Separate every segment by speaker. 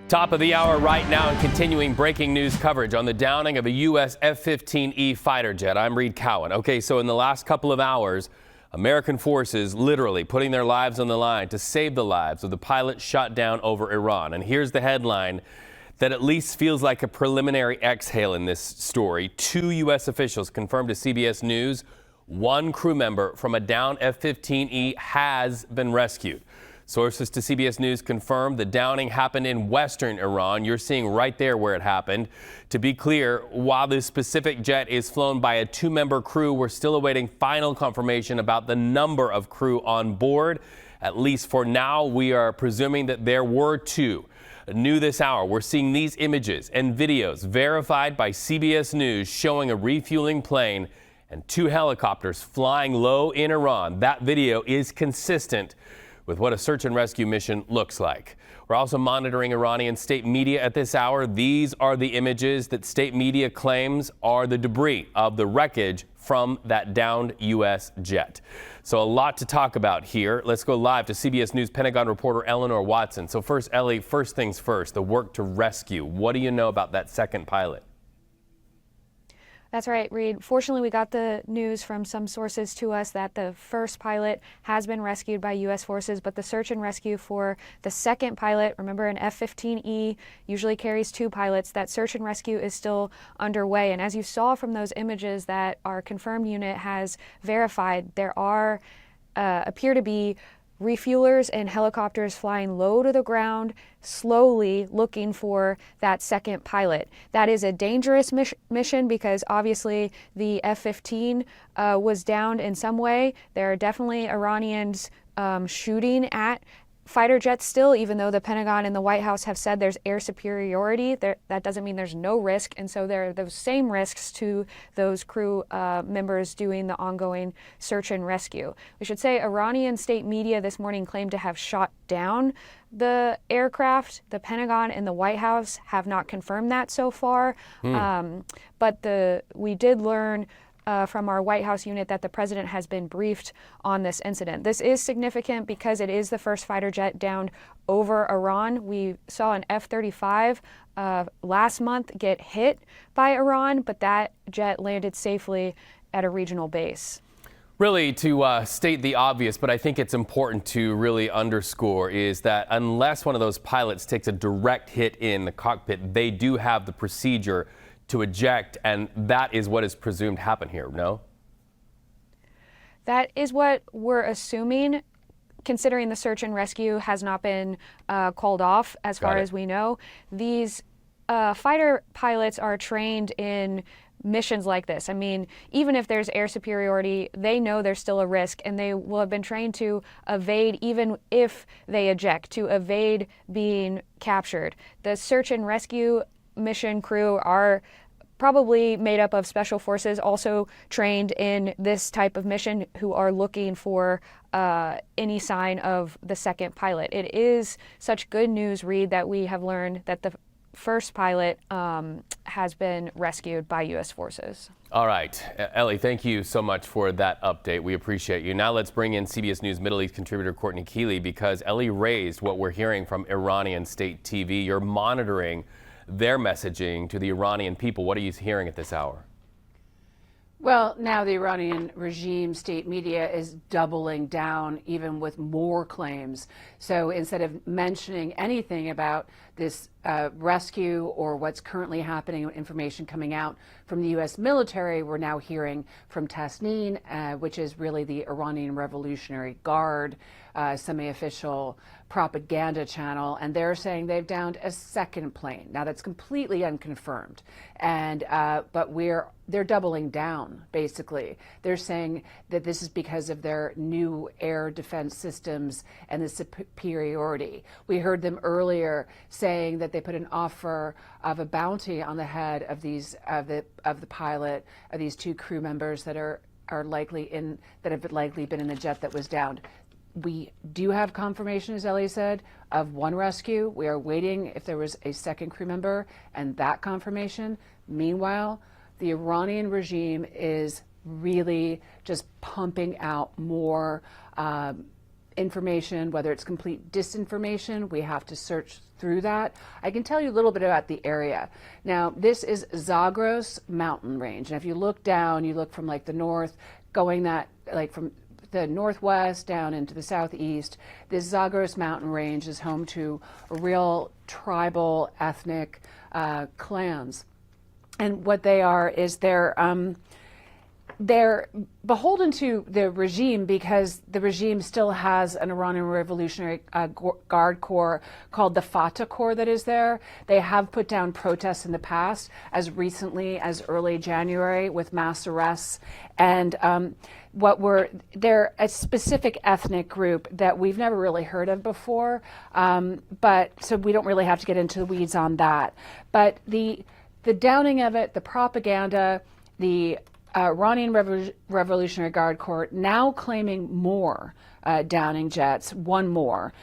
Speaker 1: Top of the hour right now and continuing breaking news coverage on the downing of a U.S. F-15E fighter jet. I'm Reed Cowan. Okay, so in the last couple of hours, American forces literally putting their lives on the line to save the lives of the pilot shot down over Iran. And here's the headline that at least feels like a preliminary exhale in this story. 2 U.S. officials confirmed to CBS News one crew member from a downed F-15E has been rescued. Sources to CBS News confirmed the downing happened in western Iran. You're seeing right there where it happened. To be clear, while this specific jet is flown by a 2-member crew, we're still awaiting final confirmation about the number of crew on board. At least for now, we are presuming that there were 2. New this hour, we're seeing these images and videos verified by CBS News showing a refueling plane and 2 helicopters flying low in Iran. That video is consistent with what a search and rescue mission looks like. We're also monitoring Iranian state media at this hour. These are the images that state media claims are the debris of the wreckage from that downed U.S. jet. So a lot to talk about here. Let's go live to CBS News Pentagon reporter Eleanor Watson. So first, Ellie, first things first, the work to rescue. What do you know about that second pilot?
Speaker 2: That's right, Reed. Fortunately, we got the news from some sources to us that the first pilot has been rescued by U.S. forces, but the search and rescue for the second pilot, remember an F-15E usually carries 2 pilots, that search and rescue is still underway. And as you saw from those images that our confirmed unit has verified, there are appear to be refuelers and helicopters flying low to the ground, slowly looking for that second pilot. That is a dangerous mission because obviously the F-15 was downed in some way. There are definitely Iranians shooting at fighter jets still, even though the Pentagon and the White House have said there's air superiority. That doesn't mean there's no risk. And so there are those same risks to those crew members doing the ongoing search and rescue. We should say Iranian state media this morning claimed to have shot down the aircraft. The Pentagon and the White House have not confirmed that so far. But we did learn from our White House unit that the president has been briefed on this incident. This is significant because it is the first fighter jet downed over Iran. We saw an F-35 last month get hit by Iran, but that jet landed safely at a regional base.
Speaker 1: Really, to state the obvious, but I think it's important to really underscore, is that unless one of those pilots takes a direct hit in the cockpit, they do have the procedure to eject, and that is what is presumed happened here, no?
Speaker 2: That is what we're assuming, considering the search and rescue has not been called off as far as we know. These fighter pilots are trained in missions like this. I mean, even if there's air superiority, they know there's still a risk, and they will have been trained to evade, even if they eject, to evade being captured. The search and rescue mission crew are probably made up of special forces also trained in this type of mission who are looking for any sign of the second pilot. It is such good news, Reed, that we have learned that the first pilot has been rescued by U.S. forces.
Speaker 1: All right. Ellie, thank you so much for that update. We appreciate you. Now let's bring in CBS News Middle East contributor Courtney Keeley, because Ellie raised what we're hearing from Iranian state TV. You're monitoring their messaging to the Iranian people. What are you hearing at this hour?
Speaker 3: Well, now the Iranian regime state media is doubling down, even with more claims. So instead of mentioning anything about this rescue or what's currently happening, information coming out from the U.S. military, we're now hearing from Tasnim, which is really the Iranian Revolutionary Guard, semi-official propaganda channel, and they're saying they've downed a second plane. Now that's completely unconfirmed, and but they're doubling down. Basically, they're saying that this is because of their new air defense systems and the superiority. We heard them earlier saying that they put an offer of a bounty on the head of these of the pilot of these 2 crew members that have likely been in the jet that was downed. We do have confirmation, as Ellie said, of one rescue. We are waiting if there was a second crew member and that confirmation. Meanwhile, the Iranian regime is really just pumping out more information, whether it's complete disinformation. We have to search through that. I can tell you a little bit about the area. Now, this is Zagros mountain range. And if you look down, you look from like the north, going that like from the northwest down into the southeast, this Zagros mountain range is home to real tribal ethnic clans. And what they are is they're beholden to the regime because the regime still has an Iranian Revolutionary Guard Corps called the Fatah Corps that is there. They have put down protests in the past, as recently as early January, with mass arrests. And they're a specific ethnic group that we've never really heard of before, but so we don't really have to get into the weeds on that. But the downing of it, the propaganda, the Iranian Revolutionary Guard Corps now claiming more downing jets, one more,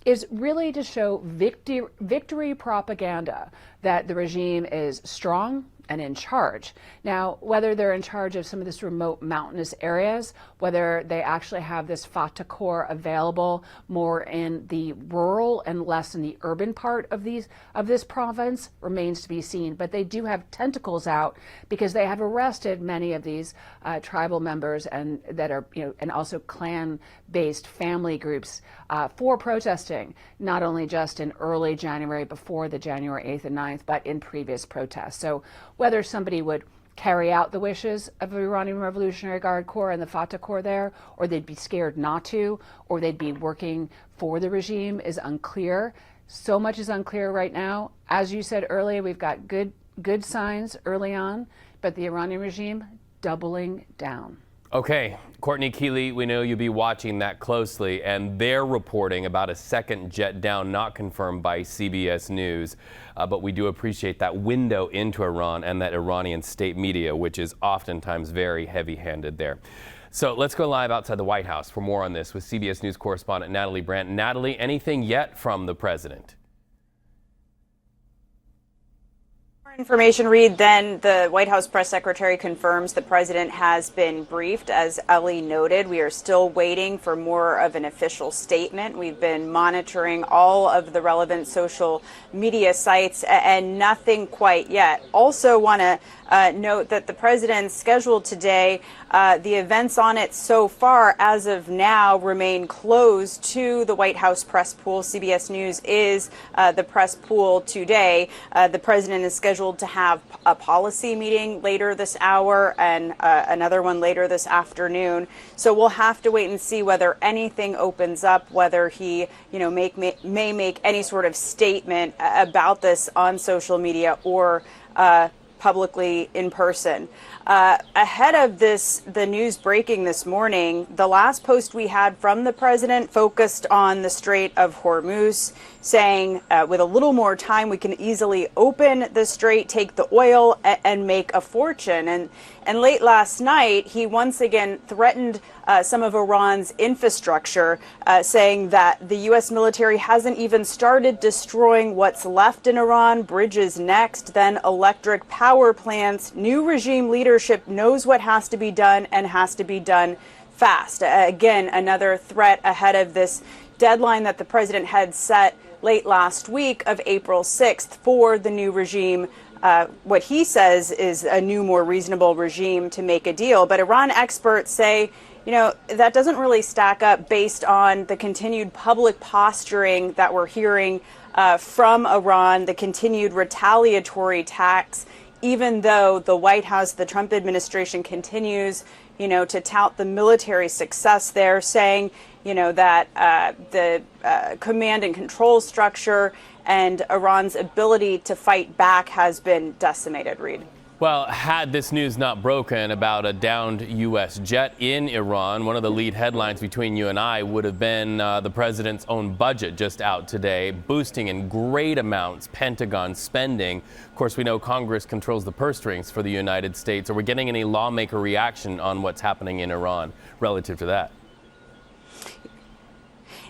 Speaker 3: is really to show victory propaganda that the regime is strong and in charge. Now, whether they're in charge of some of this remote mountainous areas, whether they actually have this Fatah Corps available more in the rural and less in the urban part of this province, remains to be seen. But they do have tentacles out because they have arrested many of these tribal members and that are, and also clan-based family groups for protesting, not only just in early January before the January 8th and 9th, but in previous protests. So whether somebody would carry out the wishes of the Iranian Revolutionary Guard Corps and the Fatah Corps there, or they'd be scared not to, or they'd be working for the regime is unclear. So much is unclear right now. As you said earlier, we've got good signs early on, but the Iranian regime doubling down.
Speaker 1: Okay, Courtney Keeley, we know you'll be watching that closely, and they're reporting about a second jet down, not confirmed by CBS News. But we do appreciate that window into Iran and that Iranian state media, which is oftentimes very heavy-handed there. So let's go live outside the White House for more on this with CBS News correspondent Natalie Brandt. Natalie, anything yet from the president?
Speaker 4: Information, Reed. Then the White House press secretary confirms the president has been briefed. As Ellie noted, we are still waiting for more of an official statement. We've been monitoring all of the relevant social media sites and nothing quite yet. Also want to note that the president's schedule today, the events on it so far as of now remain closed to the White House press pool. CBS News is the press pool today. The president is scheduled to have a policy meeting later this hour and another one later this afternoon. So we'll have to wait and see whether anything opens up, whether he, may make any sort of statement about this on social media or publicly in person. Ahead of the news breaking this morning, the last post we had from the president focused on the Strait of Hormuz, saying with a little more time, we can easily open the strait, take the oil, and make a fortune. And late last night, he once again threatened some of Iran's infrastructure, saying that the U.S. military hasn't even started destroying what's left in Iran, bridges next, then electric power plants. New regime leadership knows what has to be done and has to be done fast. Again, another threat ahead of this deadline that the president had set late last week of April 6th for the new regime. What he says is a new, more reasonable regime to make a deal. But Iran experts say, that doesn't really stack up based on the continued public posturing that we're hearing from Iran, the continued retaliatory attacks, even though the White House, the Trump administration continues, to tout the military success there, saying, that the command and control structure and Iran's ability to fight back has been decimated, Reed.
Speaker 1: Well, had this news not broken about a downed U.S. jet in Iran, one of the lead headlines between you and I would have been the president's own budget just out today, boosting in great amounts Pentagon spending. Of course, we know Congress controls the purse strings for the United States. Are we getting any lawmaker reaction on what's happening in Iran relative to that?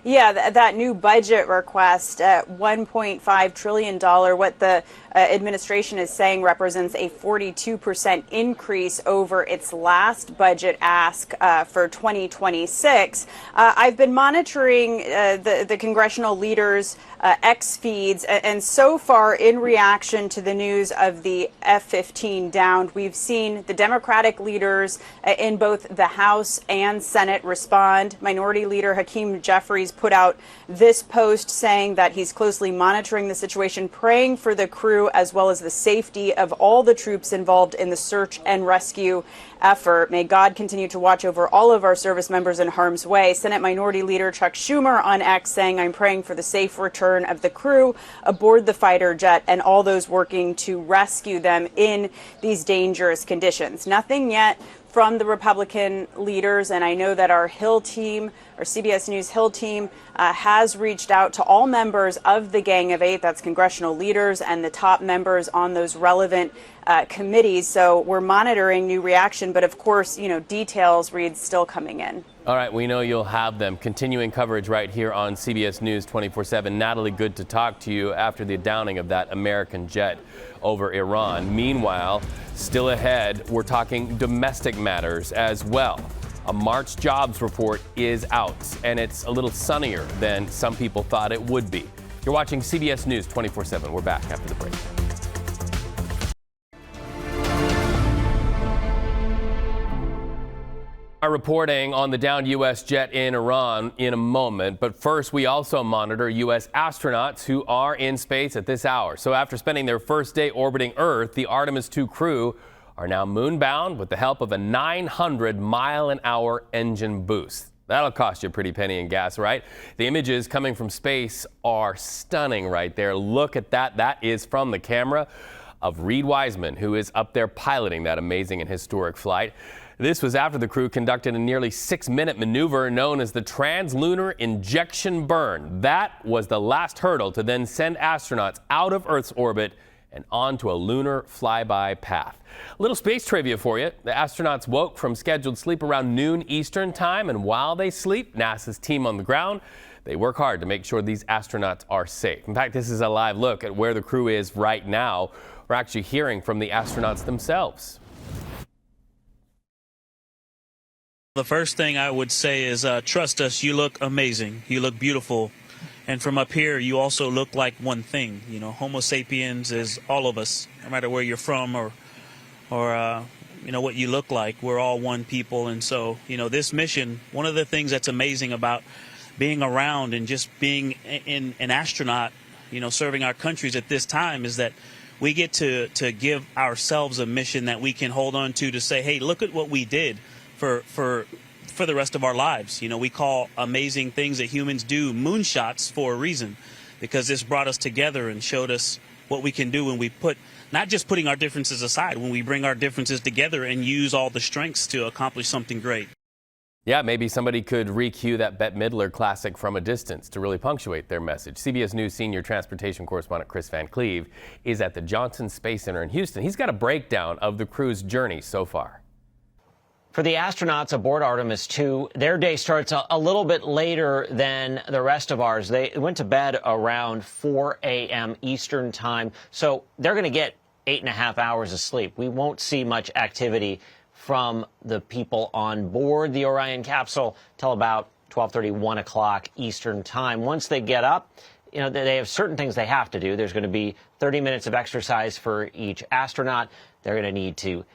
Speaker 4: Yeah, that new budget request at $1.5 trillion, what the administration is saying represents a 42% increase over its last budget ask for 2026. I've been monitoring the congressional leaders' X feeds, and so far, in reaction to the news of the F-15 downed, we've seen the Democratic leaders in both the House and Senate respond. Minority Leader Hakeem Jeffries put out this post saying that he's closely monitoring the situation, praying for the crew as well as the safety of all the troops involved in the search and rescue effort. May God continue to watch over all of our service members in harm's way. Senate Minority Leader Chuck Schumer on X saying, I'm praying for the safe return of the crew aboard the fighter jet and all those working to rescue them in these dangerous conditions. Nothing yet from the Republican leaders, and I know that our Hill team, our CBS News Hill team, has reached out to all members of the Gang of Eight, that's congressional leaders and the top members on those relevant committees. So we're monitoring new reaction, but of course, details, Reed, still coming in.
Speaker 1: All right, we know you'll have them. Continuing coverage right here on CBS News 24/7. Natalie, good to talk to you after the downing of that American jet over Iran. Meanwhile, still ahead, we're talking domestic matters as well. A March jobs report is out, and it's a little sunnier than some people thought it would be. You're watching CBS News 24/7. We're back after the break. Our reporting on the downed U.S. jet in Iran in a moment. But first, we also monitor U.S. astronauts who are in space at this hour. So after spending their first day orbiting Earth, the Artemis II crew are now moonbound with the help of a 900-mile-an-hour engine boost. That'll cost you a pretty penny in gas, right? The images coming from space are stunning right there. Look at that. That is from the camera of Reed Wiseman, who is up there piloting that amazing and historic flight. This was after the crew conducted a nearly 6-minute maneuver known as the Translunar Injection Burn. That was the last hurdle to then send astronauts out of Earth's orbit and onto a lunar flyby path. A little space trivia for you. The astronauts woke from scheduled sleep around noon Eastern time, and while they sleep, NASA's team on the ground, they work hard to make sure these astronauts are safe. In fact, this is a live look at where the crew is right now. We're actually hearing from the astronauts themselves.
Speaker 5: The first thing I would say is trust us, you look amazing, you look beautiful, and from up here you also look like one thing. Homo sapiens is all of us, no matter where you're from or what you look like. We're all one people, and so this mission, one of the things that's amazing about being around and just being an astronaut, serving our countries at this time, is that we get to give ourselves a mission that we can hold on to say, hey, look at what we did for the rest of our lives. We call amazing things that humans do moonshots for a reason, because this brought us together and showed us what we can do when we not just putting our differences aside, when we bring our differences together and use all the strengths to accomplish something great.
Speaker 1: Yeah, maybe somebody could re-cue that Bette Midler classic From a Distance to really punctuate their message. CBS News senior transportation correspondent Chris Van Cleve is at the Johnson Space Center in Houston. He's got a breakdown of the crew's journey so far.
Speaker 6: For the astronauts aboard Artemis II, their day starts a little bit later than the rest of ours. They went to bed around 4 a.m. Eastern time, so they're going to get 8.5 hours of sleep. We won't see much activity from the people on board the Orion capsule till about 12:30, 1 o'clock Eastern time. Once they get up, they have certain things they have to do. There's going to be 30 minutes of exercise for each astronaut. They're going to need to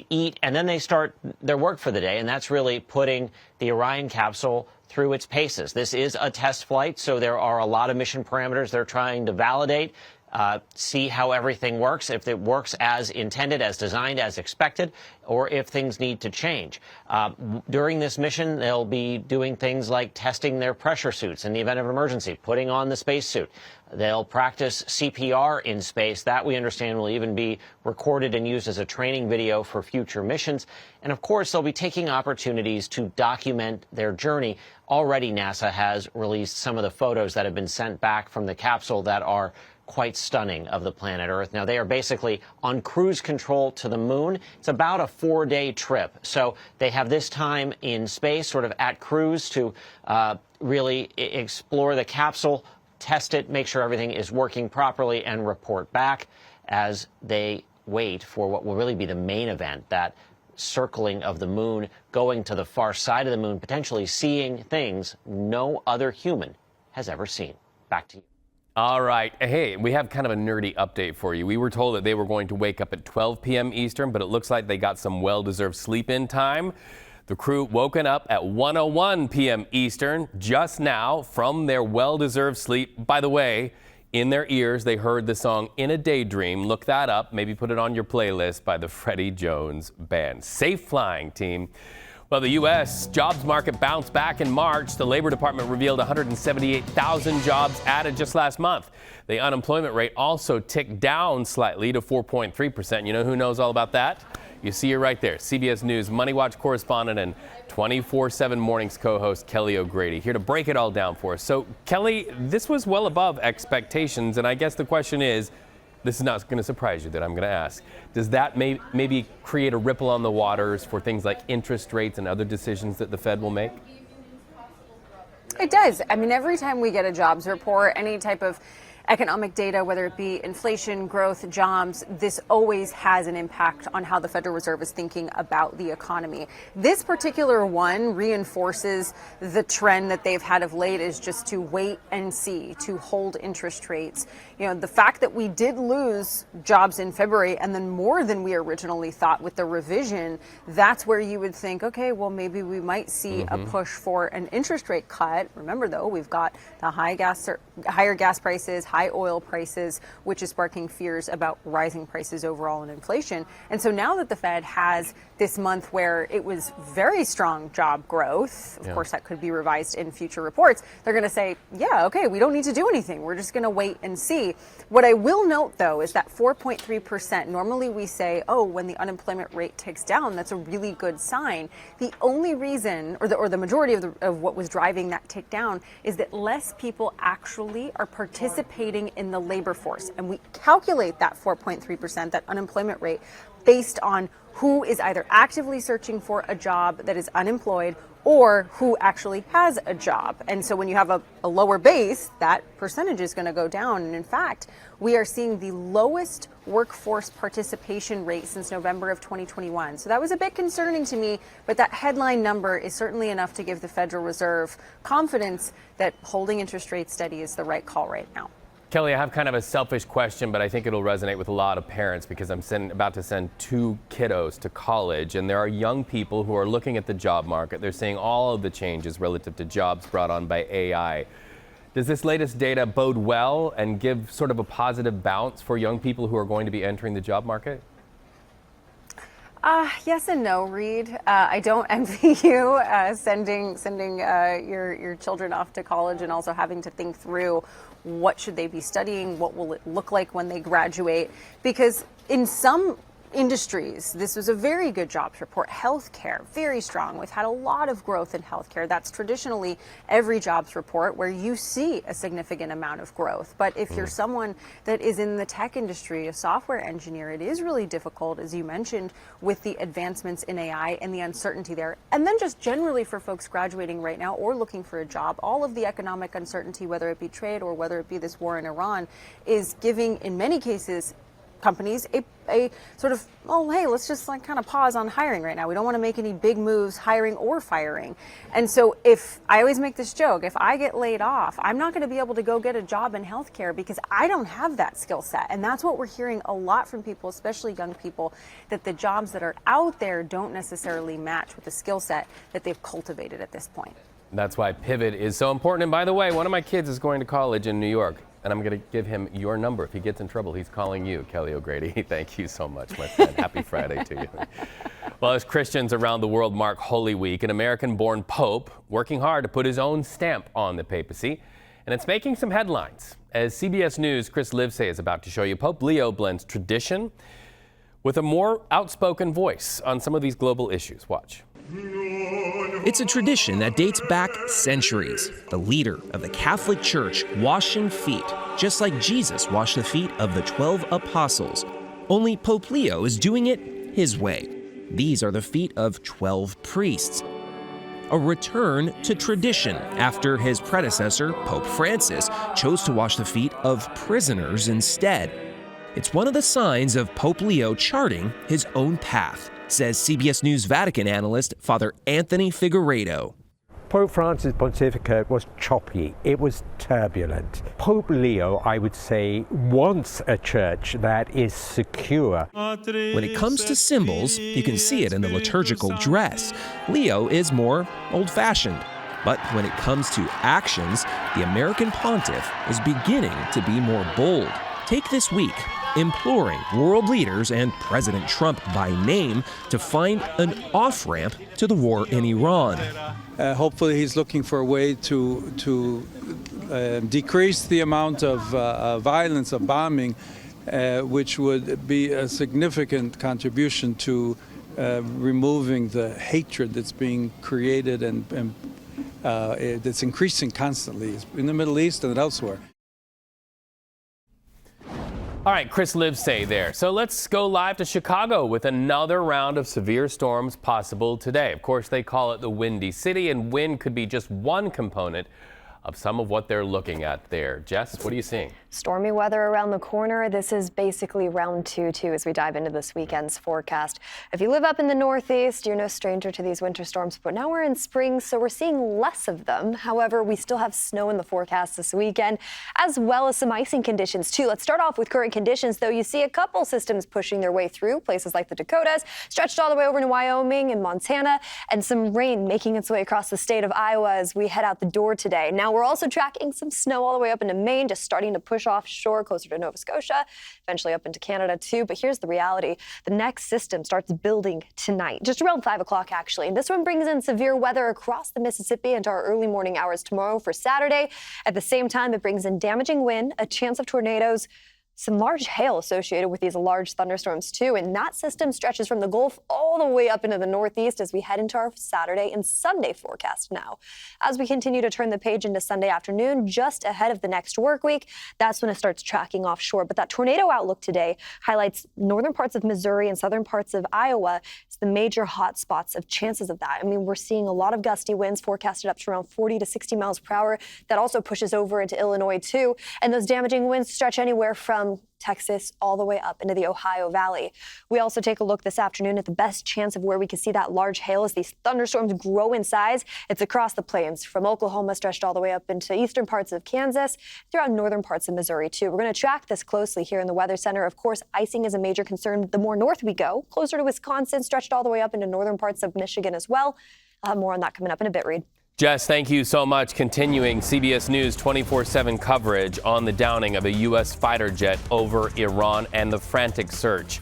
Speaker 6: eat, and then they start their work for the day, and that's really putting the Orion capsule through its paces. This is a test flight, so there are a lot of mission parameters they're trying to validate, see how everything works, if it works as intended, as designed, as expected, or if things need to change. During this mission, they'll be doing things like testing their pressure suits in the event of an emergency, putting on the spacesuit. They'll practice CPR in space. That, we understand, will even be recorded and used as a training video for future missions. And, of course, they'll be taking opportunities to document their journey. Already, NASA has released some of the photos that have been sent back from the capsule that are quite stunning of the planet Earth. Now, they are basically on cruise control to the moon. It's about a 4-day trip. So they have this time in space, sort of at cruise, to really explore the capsule, test it, make sure everything is working properly, and report back. as they wait for what will really be the main event, that circling of the moon, going to the far side of the moon, potentially seeing things no other human has ever seen. Back to you.
Speaker 1: All right. Hey, we have kind of a nerdy update for you. We were told that they were going to wake up at 12 p.m. Eastern, but it looks like they got some well-deserved sleep-in time. The crew woken up at 1:01 p.m. Eastern just now from their well-deserved sleep. By the way, in their ears, they heard the song In a Daydream. Look that up. Maybe put it on your playlist by the Freddie Jones Band. Safe flying, team. Well, the U.S. jobs market bounced back in March. The Labor Department revealed 178,000 jobs added just last month. The unemployment rate also ticked down slightly to 4.3%. You know who knows all about that? You see her right there. CBS News Money Watch correspondent and 24/7 Mornings co-host Kelly O'Grady here to break it all down for us. So, Kelly, this was well above expectations, and I guess the question is, this is not going to surprise you that I'm going to ask, does that maybe create a ripple on the waters for things like interest rates and other decisions that the Fed will make?
Speaker 7: It does. I mean, every time we get a jobs report, any type of economic data, whether it be inflation, growth, jobs, this always has an impact on how the Federal Reserve is thinking about the economy. This particular one reinforces the trend that they've had of late, is just to wait and see, to hold interest rates. You know, the fact that we did lose jobs in February and then more than we originally thought with the revision, that's where you would think, okay, well, maybe we might see a push for an interest rate cut. Remember, though, we've got the higher gas prices, high oil prices, which is sparking fears about rising prices overall and inflation. And so now that the Fed has this month where it was very strong job growth, of course that could be revised in future reports, they're going to say, yeah, okay, we don't need to do anything. We're just going to wait and see. What I will note, though, is that 4.3%, normally we say, oh, when the unemployment rate ticks down, that's a really good sign. The only reason, or the majority of what was driving that tick down, is that less people actually are participating in the labor force. And we calculate that 4.3%, that unemployment rate, based on who is either actively searching for a job that is unemployed or who actually has a job. And so when you have a lower base, that percentage is going to go down. And in fact, we are seeing the lowest workforce participation rate since November of 2021. So that was a bit concerning to me, but that headline number is certainly enough to give the Federal Reserve confidence that holding interest rates steady is the right call right now.
Speaker 1: Kelly, I have kind of a selfish question, but I think it'll resonate with a lot of parents because I'm about to send 2 kiddos to college, and there are young people who are looking at the job market. They're seeing all of the changes relative to jobs brought on by AI. Does this latest data bode well and give sort of a positive bounce for young people who are going to be entering the job market?
Speaker 7: Yes and no, Reed. I don't envy you sending your children off to college and also having to think through what should they be studying, what will it look like when they graduate, because in some industries, this was a very good jobs report. Healthcare, very strong. We've had a lot of growth in healthcare. That's traditionally every jobs report where you see a significant amount of growth. But if you're someone that is in the tech industry, a software engineer, it is really difficult, as you mentioned, with the advancements in AI and the uncertainty there. And then just generally for folks graduating right now or looking for a job, all of the economic uncertainty, whether it be trade or whether it be this war in Iran, is giving, in many cases, companies a sort of, oh, hey, let's just like kind of pause on hiring right now. We don't want to make any big moves, hiring or firing. And so if I always make this joke, if I get laid off, I'm not going to be able to go get a job in healthcare because I don't have that skill set. And that's what we're hearing a lot from people, especially young people, that the jobs that are out there don't necessarily match with the skill set that they've cultivated at this point.
Speaker 1: That's why pivot is so important. And by the way, one of my kids is going to college in New York, and I'm going to give him your number. If he gets in trouble, he's calling you, Kelly O'Grady. Thank you so much, my friend. Happy Friday to you. Well, as Christians around the world mark Holy Week, an American-born pope working hard to put his own stamp on the papacy, and it's making some headlines. As CBS News' Chris Livesay is about to show you, Pope Leo blends tradition with a more outspoken voice on some of these global issues. Watch.
Speaker 8: It's a tradition that dates back centuries. The leader of the Catholic Church washing feet, just like Jesus washed the feet of the 12 apostles. Only Pope Leo is doing it his way. These are the feet of 12 priests. A return to tradition after his predecessor, Pope Francis, chose to wash the feet of prisoners instead. It's one of the signs of Pope Leo charting his own path, says CBS News Vatican analyst Father Anthony Figueiredo.
Speaker 9: Pope Francis' pontificate was choppy, it was turbulent. Pope Leo, I would say, wants a church that is secure.
Speaker 8: When it comes to symbols, you can see it in the liturgical dress. Leo is more old-fashioned. But when it comes to actions, the American pontiff is beginning to be more bold. Take this week, imploring world leaders and President Trump by name to find an off-ramp to the war in Iran.
Speaker 10: Hopefully he's looking for a way to decrease the amount of violence, of bombing, which would be a significant contribution to removing the hatred that's being created and that's increasing constantly in the Middle East and elsewhere.
Speaker 1: All right, Chris Livesay there. So let's go live to Chicago with another round of severe storms possible today. Of course, they call it the Windy City, and wind could be just one component of some of what they're looking at there. Jess, what are you seeing?
Speaker 11: Stormy weather around the corner. This is basically round two, too, as we dive into this weekend's forecast. If you live up in the Northeast, you're no stranger to these winter storms, but now we're in spring, so we're seeing less of them. However, we still have snow in the forecast this weekend, as well as some icing conditions, too. Let's start off with current conditions, though. You see a couple systems pushing their way through, places like the Dakotas, stretched all the way over to Wyoming and Montana, and some rain making its way across the state of Iowa as we head out the door today. Now, we're also tracking some snow all the way up into Maine, just starting to push offshore closer to Nova Scotia, eventually up into Canada too. But here's the reality. The next system starts building tonight, just around 5 o'clock actually. And this one brings in severe weather across the Mississippi into our early morning hours tomorrow for Saturday. At the same time, it brings in damaging wind, a chance of tornadoes, some large hail associated with these large thunderstorms too, and that system stretches from the Gulf all the way up into the Northeast as we head into our Saturday and Sunday forecast now. As we continue to turn the page into Sunday afternoon, just ahead of the next work week, that's when it starts tracking offshore. But that tornado outlook today highlights northern parts of Missouri and southern parts of Iowa as the major hot spots of chances of that. I mean, we're seeing a lot of gusty winds forecasted up to around 40 to 60 miles per hour. That also pushes over into Illinois too, and those damaging winds stretch anywhere from Texas all the way up into the Ohio Valley. We also take a look this afternoon at the best chance of where we can see that large hail as these thunderstorms grow in size. It's across the plains from Oklahoma stretched all the way up into eastern parts of Kansas, throughout northern parts of Missouri too. We're going to track this closely here in the Weather Center. Of course, icing is a major concern the more north we go, closer to Wisconsin, stretched all the way up into northern parts of Michigan as well. I'll have more on that coming up in a bit, Reed.
Speaker 1: Jess, thank you so much. Continuing CBS News 24/7 coverage on the downing of a U.S. fighter jet over Iran and the frantic search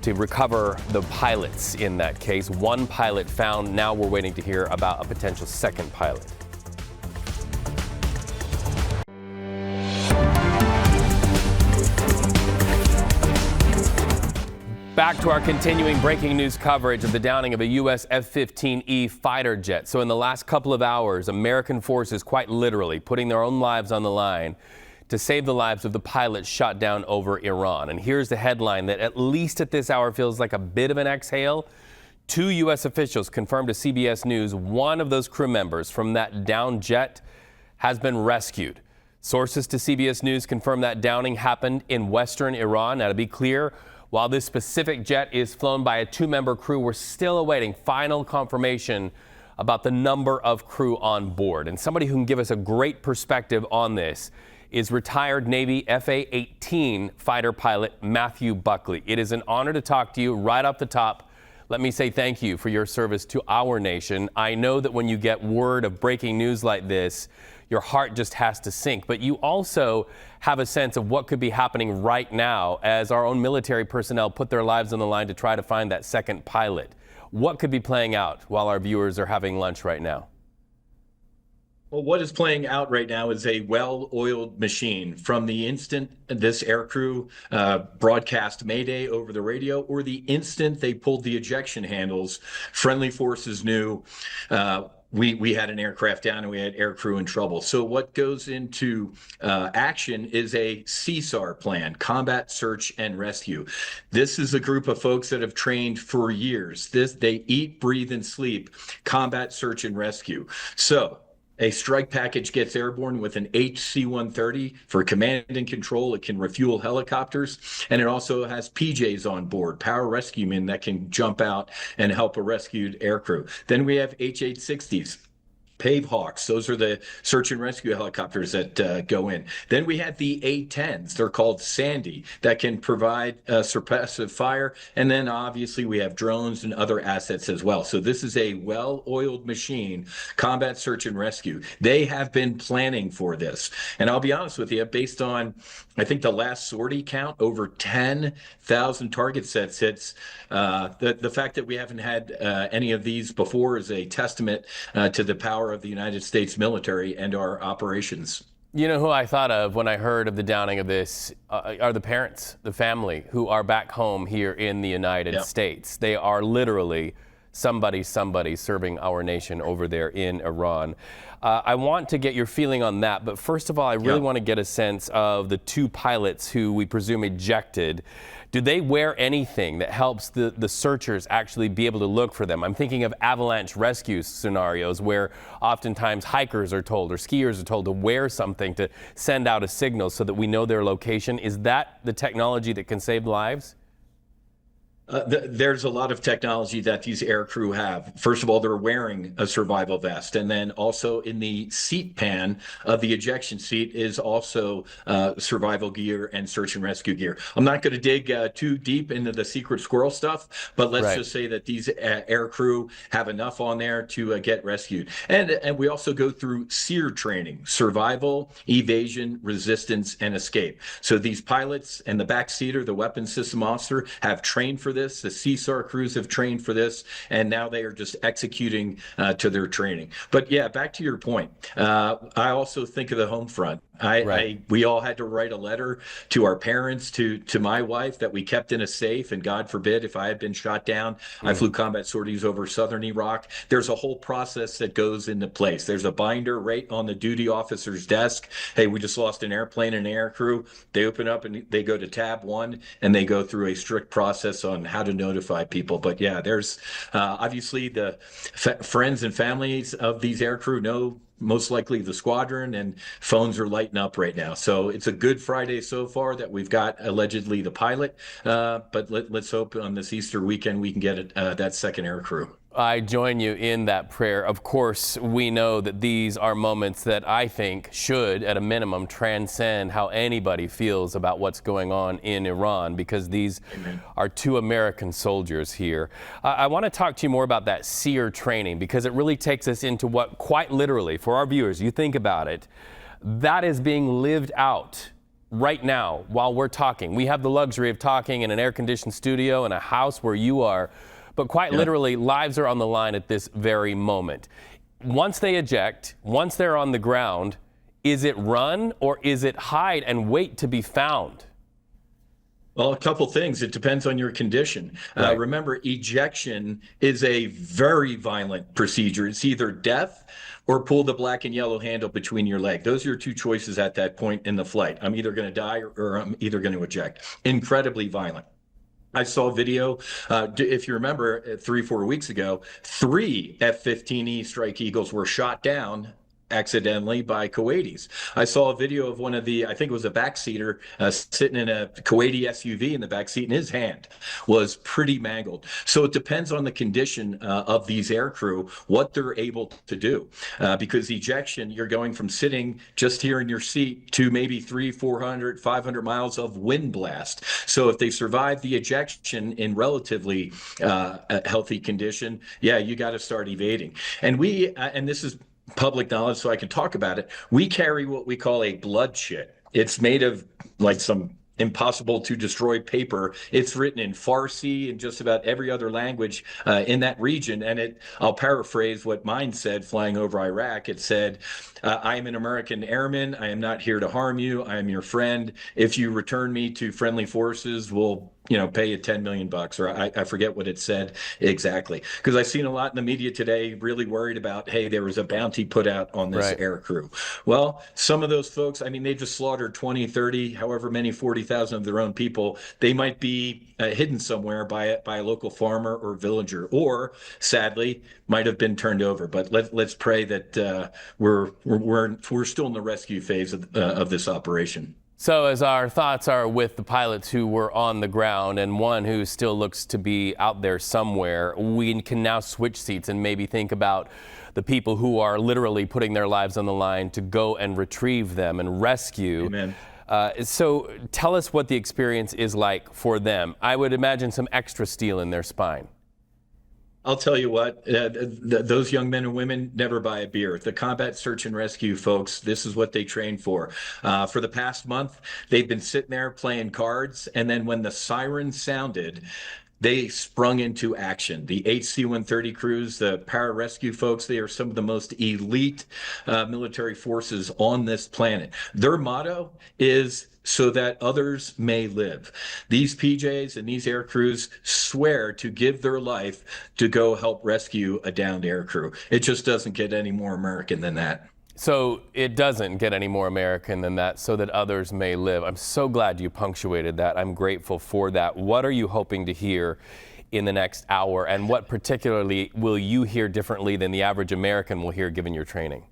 Speaker 1: to recover the pilots in that case. One pilot found. Now we're waiting to hear about a potential second pilot. Back to our continuing breaking news coverage of the downing of a U.S. F-15E fighter jet. So in the last couple of hours, American forces quite literally putting their own lives on the line to save the lives of the pilots shot down over Iran. And here's the headline that at least at this hour feels like a bit of an exhale. 2 U.S. officials confirmed to CBS News one of those crew members from that downed jet has been rescued. Sources to CBS News confirm that downing happened in western Iran. Now, to be clear, while this specific jet is flown by a 2-member crew, we're still awaiting final confirmation about the number of crew on board. And somebody who can give us a great perspective on this is retired Navy FA-18 fighter pilot Matthew Buckley. It is an honor to talk to you right off the top. Let me say thank you for your service to our nation. I know that when you get word of breaking news like this, your heart just has to sink. But you also have a sense of what could be happening right now as our own military personnel put their lives on the line to try to find that second pilot. What could be playing out while our viewers are having lunch right now?
Speaker 12: Well, what is playing out right now is a well-oiled machine. From the instant this aircrew broadcast Mayday over the radio, or the instant they pulled the ejection handles, friendly forces knew we had an aircraft down and we had aircrew in trouble. So what goes into action is a CSAR plan, Combat Search and Rescue. This is a group of folks that have trained for years. They eat, breathe, and sleep combat search and rescue. So A strike package gets airborne with an HC-130 for command and control. It can refuel helicopters, and it also has PJs on board, power rescue men that can jump out and help a rescued aircrew. Then we have H-860s. Pave Hawks, those are the search and rescue helicopters that go in. Then we have the A-10s, they're called Sandy, that can provide suppressive fire. And then obviously we have drones and other assets as well. So this is a well-oiled machine, combat search and rescue. They have been planning for this. And I'll be honest with you, based on, I think the last sortie count, over 10,000 target sets hits. The fact that we haven't had any of these before is a testament to the power of the United States military and our operations.
Speaker 1: You know who I thought of when I heard of the downing of this are the parents, the family who are back home here in the United States. They are literally somebody serving our nation over there in Iran. I want to get your feeling on that, but first of all, I really want to get a sense of the two pilots who we presume ejected. Do they wear anything that helps the searchers actually be able to look for them? I'm thinking of avalanche rescue scenarios where oftentimes hikers are told or skiers are told to wear something to send out a signal so that we know their location. Is that the technology that can save lives?
Speaker 12: There's a lot of technology that these aircrew have. First of all, they're wearing a survival vest. And then also in the seat pan of the ejection seat is also survival gear and search and rescue gear. I'm not going to dig too deep into the secret squirrel stuff, but let's just say that these aircrew have enough on there to get rescued. And we also go through SEER training, survival, evasion, resistance, and escape. So these pilots and the backseater, the weapons system officer, have trained for this. The CSAR crews have trained for this, and now they are just executing to their training. But yeah, back to your point. I also think of the home front. We all had to write a letter to our parents, to my wife, that we kept in a safe. And God forbid, if I had been shot down, I flew combat sorties over southern Iraq. There's a whole process that goes into place. There's a binder right on the duty officer's desk. Hey, we just lost an airplane and an air crew. They open up and they go to tab 1, and they go through a strict process on how to notify people. But yeah, there's obviously the friends and families of these air crew know most likely the squadron, and phones are lighting up right now. So it's a good Friday so far that we've got allegedly the pilot, but let's hope on this Easter weekend we can get that second air crew.
Speaker 1: I join you in that prayer. Of course, we know that these are moments that I think should, at a minimum, transcend how anybody feels about what's going on in Iran, because these are two American soldiers here. I want to talk to you more about that SEER training, because it really takes us into what, quite literally, for our viewers, you think about it, that is being lived out right now while we're talking. We have the luxury of talking in an air-conditioned studio in a house where you are. But quite literally, lives are on the line at this very moment. Once they eject, once they're on the ground, is it run or is it hide and wait to be found?
Speaker 12: Well, a couple things. It depends on your condition. Remember, ejection is a very violent procedure. It's either death or pull the black and yellow handle between your leg. Those are your two choices at that point in the flight. I'm either going to die or I'm either going to eject. Incredibly violent. I saw a video, if you remember, 3-4 weeks ago, 3 F-15E Strike Eagles were shot down accidentally by Kuwaitis. I saw a video of one of the, I think it was a backseater, sitting in a Kuwaiti SUV in the backseat, and his hand was pretty mangled. So it depends on the condition of these aircrew, what they're able to do. Because ejection, you're going from sitting just here in your seat to maybe 300, 400, 500 miles of wind blast. So if they survive the ejection in relatively healthy condition, yeah, you got to start evading. And and this is public knowledge, so I can talk about it. We carry what we call a blood chit. It's made of like some impossible to destroy paper. It's written in Farsi and just about every other language in that region. And I'll paraphrase what mine said flying over Iraq. It said, I am an American airman. I am not here to harm you. I am your friend. If you return me to friendly forces, we'll pay you 10 million bucks, or I forget what it said exactly. Because I've seen a lot in the media today really worried about, hey, there was a bounty put out on this air crew. Well, some of those folks, I mean, they just slaughtered 20, 30, however many, 40,000 of their own people. They might be hidden somewhere by a local farmer or villager, or sadly, might have been turned over. But let's pray that we're still in the rescue phase of this operation.
Speaker 1: So as our thoughts are with the pilots who were on the ground and one who still looks to be out there somewhere, we can now switch seats and maybe think about the people who are literally putting their lives on the line to go and retrieve them and rescue.
Speaker 12: Amen.
Speaker 1: So tell us what the experience is like for them. I would imagine some extra steel in their spine.
Speaker 12: I'll tell you what, those young men and women never buy a beer. The combat search and rescue folks, this is what they train for. For the past month, they've been sitting there playing cards, and then when the siren sounded, they sprung into action. The HC-130 crews, the pararescue folks, they are some of the most elite military forces on this planet. Their motto is so that others may live. These PJs and these air crews swear to give their life to go help rescue a downed air crew. It just doesn't get any more American than that.
Speaker 1: So it doesn't get any more American than that, so that others may live. I'm so glad you punctuated that. I'm grateful for that. What are you hoping to hear in the next hour, and what particularly will you hear differently than the average American will hear given your training?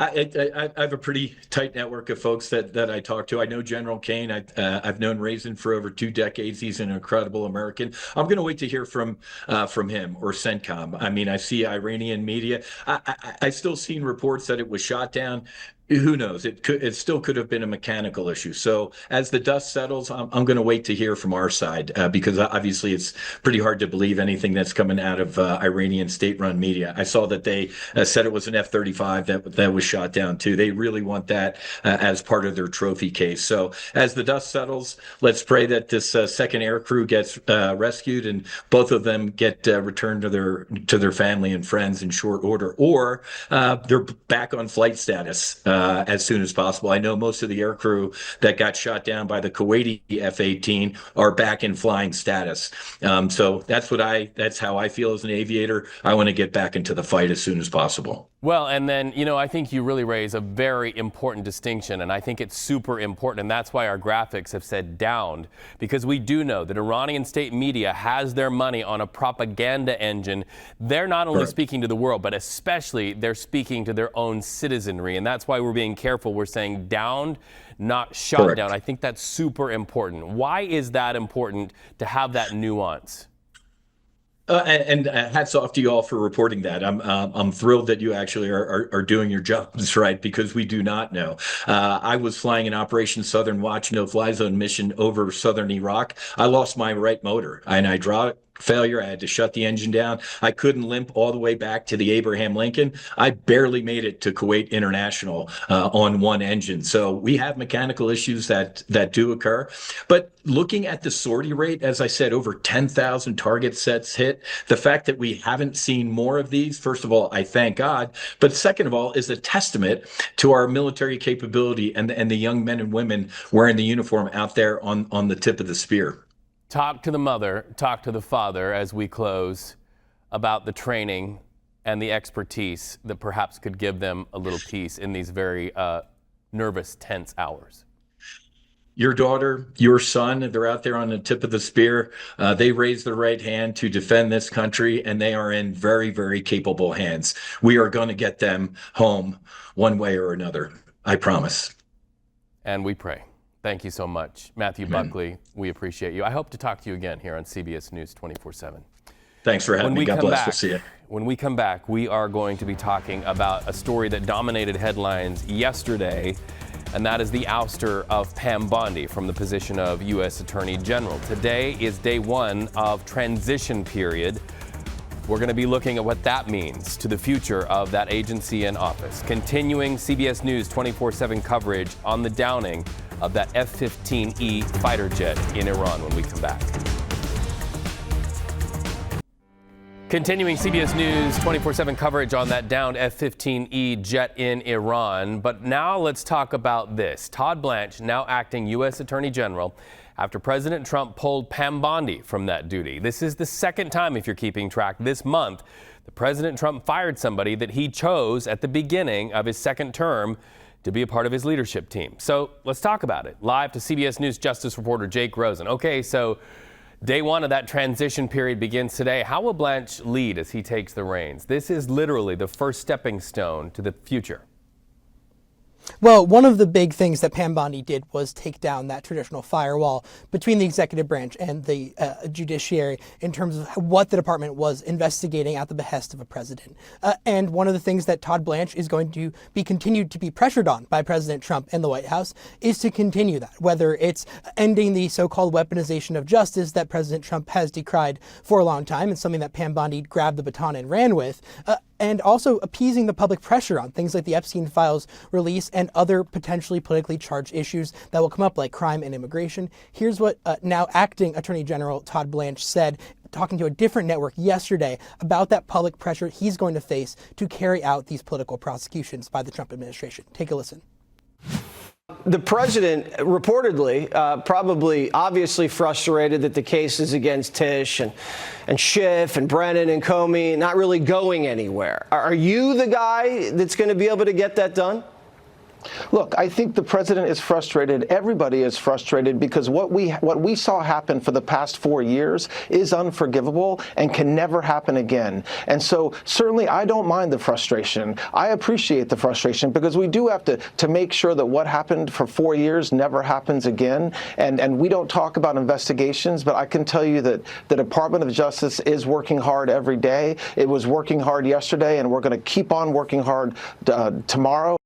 Speaker 12: I have a pretty tight network of folks that I talk to. I know General Kane. I've known Raisin for over 2 decades. He's an incredible American. I'm going to wait to hear from him or CENTCOM. I mean, I see Iranian media. I still seen reports that it was shot down. Who knows? It still could have been a mechanical issue. So as the dust settles, I'm going to wait to hear from our side because obviously it's pretty hard to believe anything that's coming out of Iranian state-run media. I saw that they said it was an F-35 that was shot down too. They really want that as part of their trophy case. So as the dust settles, let's pray that this second air crew gets rescued and both of them get returned to their family and friends in short order, or they're back on flight status as soon as possible. I know most of the air crew that got shot down by the Kuwaiti F-18 are back in flying status. So that's how I feel as an aviator. I want to get back into the fight as soon as possible.
Speaker 1: Well, and then, I think you really raise a very important distinction, and I think it's super important, and that's why our graphics have said downed, because we do know that Iranian state media has their money on a propaganda engine. They're not only speaking to the world, but especially they're speaking to their own citizenry, and that's why we're being careful. We're saying downed, not shot down. I think that's super important. Why is that important to have that nuance?
Speaker 12: And hats off to you all for reporting that. I'm thrilled that you actually are doing your jobs right, because we do not know. I was flying an Operation Southern Watch no-fly zone mission over southern Iraq. I lost my right motor, and hydraulic failure. I had to shut the engine down. I couldn't limp all the way back to the Abraham Lincoln. I barely made it to Kuwait International on one engine. So we have mechanical issues that do occur. But looking at the sortie rate, as I said, over 10,000 target sets hit. The fact that we haven't seen more of these, first of all, I thank God. But second of all, is a testament to our military capability and the young men and women wearing the uniform out there on the tip of the spear.
Speaker 1: Talk to the mother, talk to the father as we close about the training and the expertise that perhaps could give them a little peace in these very nervous, tense hours.
Speaker 12: Your daughter, your son, they're out there on the tip of the spear. They raised their right hand to defend this country, and they are in very, very capable hands. We are going to get them home one way or another. I promise.
Speaker 1: And we pray. Thank you so much. Matthew Buckley, we appreciate you. I hope to talk to you again here on CBS News 24/7.
Speaker 12: Thanks for having me. God bless. We'll see you.
Speaker 1: When we come back, we are going to be talking about a story that dominated headlines yesterday, and that is the ouster of Pam Bondi from the position of U.S. Attorney General. Today is day one of transition period. We're going to be looking at what that means to the future of that agency in office. Continuing CBS News 24/7 coverage on the downing of that F-15E fighter jet in Iran when we come back. Continuing CBS News 24/7 coverage on that downed F-15E jet in Iran. But now let's talk about this. Todd Blanche, now acting U.S. Attorney General, after President Trump pulled Pam Bondi from that duty. This is the second time, if you're keeping track, this month that President Trump fired somebody that he chose at the beginning of his second term to be a part of his leadership team. So let's talk about it. Live to CBS News Justice reporter Jake Rosen. Okay, so day one of that transition period begins today. How will Blanche lead as he takes the reins? This is literally the first stepping stone to the future.
Speaker 13: Well, one of the big things that Pam Bondi did was take down that traditional firewall between the executive branch and the judiciary in terms of what the department was investigating at the behest of a president. And one of the things that Todd Blanche is going to be continued to be pressured on by President Trump and the White House is to continue that, whether it's ending the so-called weaponization of justice that President Trump has decried for a long time, and something that Pam Bondi grabbed the baton and ran with, and also appeasing the public pressure on things like the Epstein files release and other potentially politically charged issues that will come up, like crime and immigration. Here's what now acting Attorney General Todd Blanche said, talking to a different network yesterday about that public pressure he's going to face to carry out these political prosecutions by the Trump administration. Take a listen.
Speaker 14: The president reportedly, probably obviously frustrated that the cases against Tisch and Schiff and Brennan and Comey not really going anywhere. Are you the guy that's going to be able to get that done?
Speaker 15: Look, I think the president is frustrated. Everybody is frustrated because what we saw happen for the past 4 years is unforgivable and can never happen again. And so certainly I don't mind the frustration. I appreciate the frustration because we do have to make sure that what happened for 4 years never happens again. And we don't talk about investigations, but I can tell you that the Department of Justice is working hard every day. It was working hard yesterday, and we're going to keep on working hard tomorrow.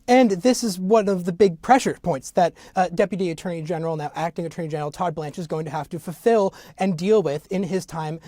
Speaker 13: And this is one of the big pressure points that Deputy Attorney General, now Acting Attorney General Todd Blanche, is going to have to fulfill and deal with in his time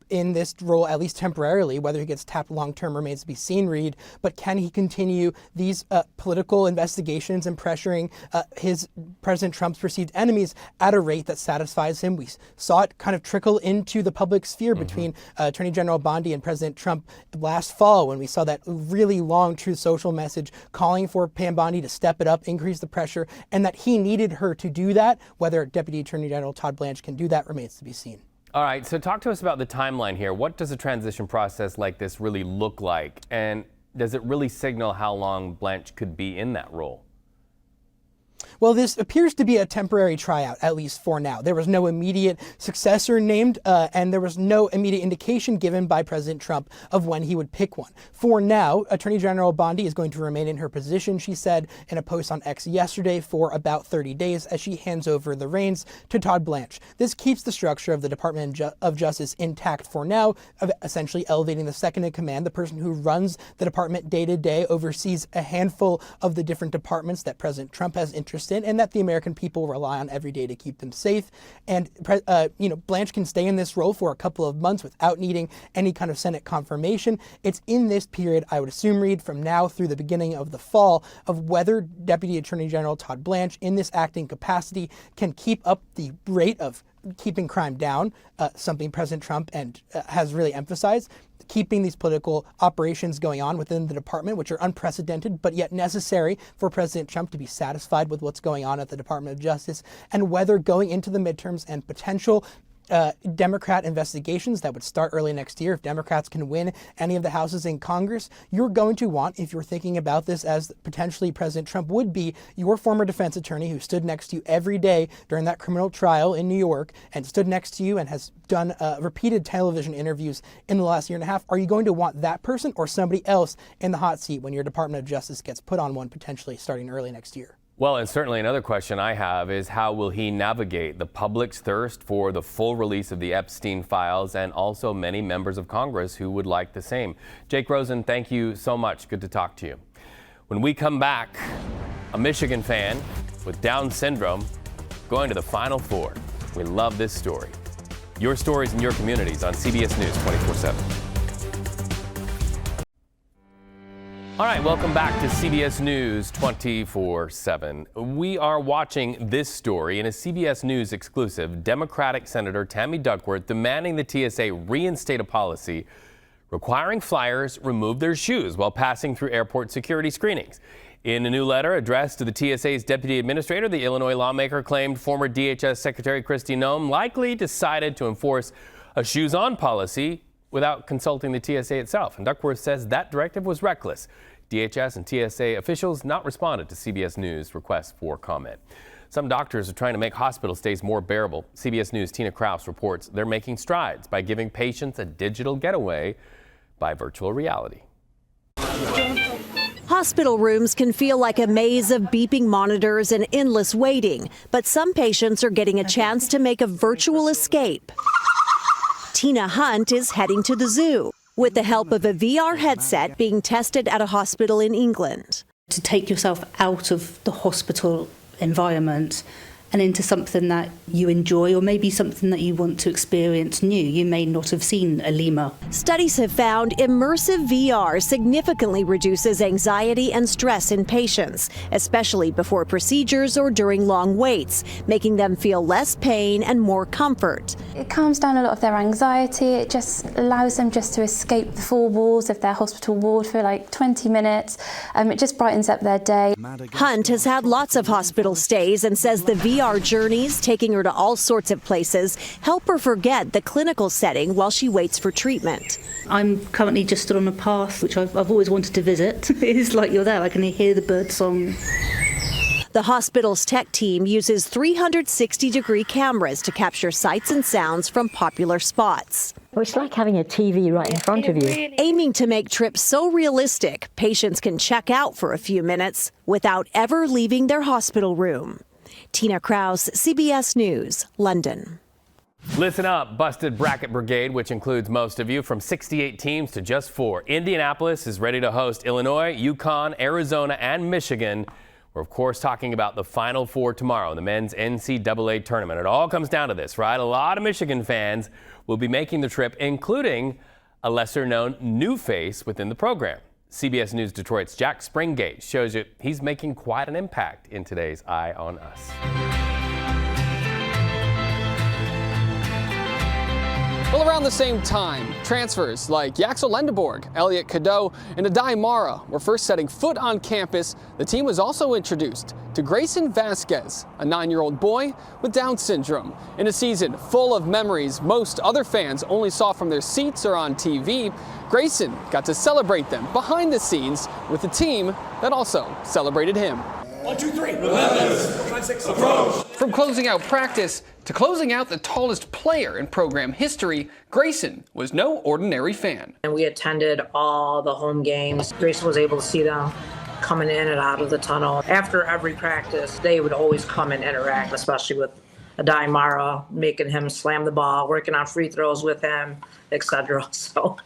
Speaker 13: in this role, at least temporarily. Whether he gets tapped long-term remains to be seen, Reed. But can he continue these political investigations and pressuring his President Trump's perceived enemies at a rate that satisfies him? We saw it kind of trickle into the public sphere between Attorney General Bondi and President Trump last fall, when we saw that really long Truth Social message calling for Pam Bondi to step it up, increase the pressure, and that he needed her to do that. Whether Deputy Attorney General Todd Blanche can do that remains to be seen.
Speaker 1: All right, so talk to us about the timeline here. What does a transition process like this really look like? And does it really signal how long Blanche could be in that role?
Speaker 13: Well, this appears to be a temporary tryout, at least for now. There was no immediate successor named, and there was no immediate indication given by President Trump of when he would pick one. For now, Attorney General Bondi is going to remain in her position, she said in a post on X yesterday, for about 30 days as she hands over the reins to Todd Blanche. This keeps the structure of the Department of Justice intact for now, essentially elevating the second in command, the person who runs the department day to day, oversees a handful of the different departments that President Trump has interest in, and that the American people rely on every day to keep them safe. And Blanche can stay in this role for a couple of months without needing any kind of Senate confirmation. It's in this period, I would assume, Reed, from now through the beginning of the fall, of whether Deputy Attorney General Todd Blanche, in this acting capacity, can keep up the rate of keeping crime down, something President Trump has really emphasized, keeping these political operations going on within the department, which are unprecedented, but yet necessary for President Trump to be satisfied with what's going on at the Department of Justice, and whether going into the midterms and potential Democrat investigations that would start early next year, if Democrats can win any of the houses in Congress, you're going to want, if you're thinking about this as potentially President Trump would be, your former defense attorney who stood next to you every day during that criminal trial in New York and stood next to you and has done repeated television interviews in the last year and a half, are you going to want that person or somebody else in the hot seat when your Department of Justice gets put on one potentially starting early next year?
Speaker 1: Well, and certainly another question I have is, how will he navigate the public's thirst for the full release of the Epstein files, and also many members of Congress who would like the same? Jake Rosen, thank you so much. Good to talk to you. When we come back, a Michigan fan with Down syndrome going to the Final Four. We love this story. Your stories in your communities on CBS News 24/7. All right, welcome back to CBS News 24/7. We are watching this story in a CBS News exclusive. Democratic Senator Tammy Duckworth demanding the TSA reinstate a policy requiring flyers remove their shoes while passing through airport security screenings. In a new letter addressed to the TSA's deputy administrator, the Illinois lawmaker claimed former DHS Secretary Kristi Noem likely decided to enforce a shoes-on policy without consulting the TSA itself. And Duckworth says that directive was reckless. DHS and TSA officials not responded to CBS News' request for comment. Some doctors are trying to make hospital stays more bearable. CBS News' Tina Kraus reports they're making strides by giving patients a digital getaway by virtual reality.
Speaker 16: Hospital rooms can feel like a maze of beeping monitors and endless waiting, but some patients are getting a chance to make a virtual escape. Tina Hunt is heading to the zoo with the help of a VR headset being tested at a hospital in England.
Speaker 17: To take yourself out of the hospital environment and into something that you enjoy, or maybe something that you want to experience new. You may not have seen a lemur.
Speaker 16: Studies have found immersive VR significantly reduces anxiety and stress in patients, especially before procedures or during long waits, making them feel less pain and more comfort.
Speaker 18: It calms down a lot of their anxiety. It just allows them just to escape the four walls of their hospital ward for like 20 minutes. It just brightens up their day.
Speaker 16: Hunt has had lots of hospital stays and says the VR journeys, taking her to all sorts of places, help her forget the clinical setting while she waits for treatment.
Speaker 17: I'm currently just stood on a path which I've always wanted to visit. It's like you're there, I can hear the bird song.
Speaker 16: The hospital's tech team uses 360-degree cameras to capture sights and sounds from popular spots.
Speaker 19: Well, it's like having a TV right in front of you.
Speaker 16: Aiming to make trips so realistic, patients can check out for a few minutes without ever leaving their hospital room. Tina Kraus, CBS News, London.
Speaker 1: Listen up, Busted Bracket Brigade, which includes most of you, from 68 teams to just 4. Indianapolis is ready to host Illinois, UConn, Arizona, and Michigan. We're, of course, talking about the Final Four tomorrow in the men's NCAA tournament. It all comes down to this, right? A lot of Michigan fans will be making the trip, including a lesser-known new face within the program. CBS News Detroit's Jack Springate shows you he's making quite an impact in today's Eye on Us.
Speaker 20: Well, around the same time, transfers like Yaxel Lendeborg, Elliot Cadeau, and Adai Mara were first setting foot on campus. The team was also introduced to Grayson Vasquez, a 9-year-old boy with Down syndrome. In a season full of memories most other fans only saw from their seats or on TV, Grayson got to celebrate them behind the scenes with a team that also celebrated him.
Speaker 21: 1, 2, 3. Relentless. Approach.
Speaker 20: From closing out practice to closing out the tallest player in program history, Grayson was no ordinary fan.
Speaker 22: And we attended all the home games. Grayson was able to see them coming in and out of the tunnel. After every practice, they would always come and interact, especially with Adai Mara, making him slam the ball, working on free throws with him, etc. So.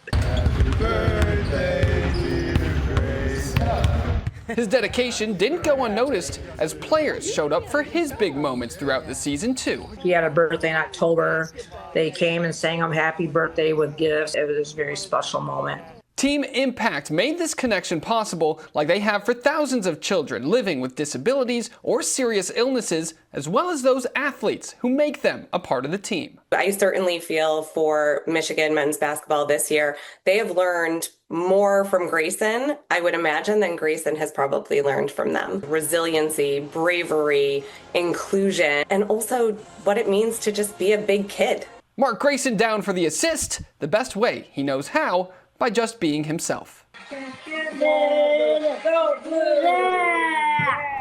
Speaker 20: His dedication didn't go unnoticed as players showed up for his big moments throughout the season, too.
Speaker 22: He had a birthday in October. They came and sang him happy birthday with gifts. It was a very special moment.
Speaker 20: Team Impact made this connection possible, like they have for thousands of children living with disabilities or serious illnesses, as well as those athletes who make them a part of the team.
Speaker 23: I certainly feel for Michigan men's basketball this year, they have learned more from Grayson, I would imagine, than Grayson has probably learned from them. Resiliency, bravery, inclusion, and also what it means to just be a big kid.
Speaker 20: Mark Grayson down for the assist, the best way he knows how, by just being himself.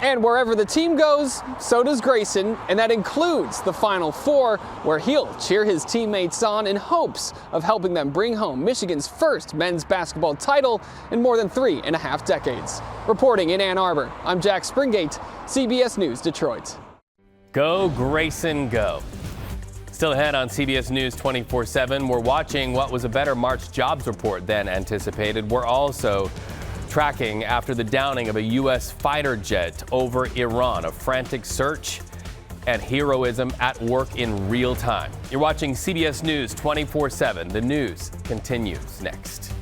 Speaker 20: And wherever the team goes, so does Grayson, and that includes the Final Four, where he'll cheer his teammates on in hopes of helping them bring home Michigan's first men's basketball title in more than 3.5 decades. Reporting in Ann Arbor, I'm Jack Springate, CBS News Detroit.
Speaker 1: Go Grayson, go. Still ahead on CBS News 24/7, we're watching what was a better March jobs report than anticipated. We're also tracking after the downing of a U.S. fighter jet over Iran, a frantic search and heroism at work in real time. You're watching CBS News 24/7. The news continues next.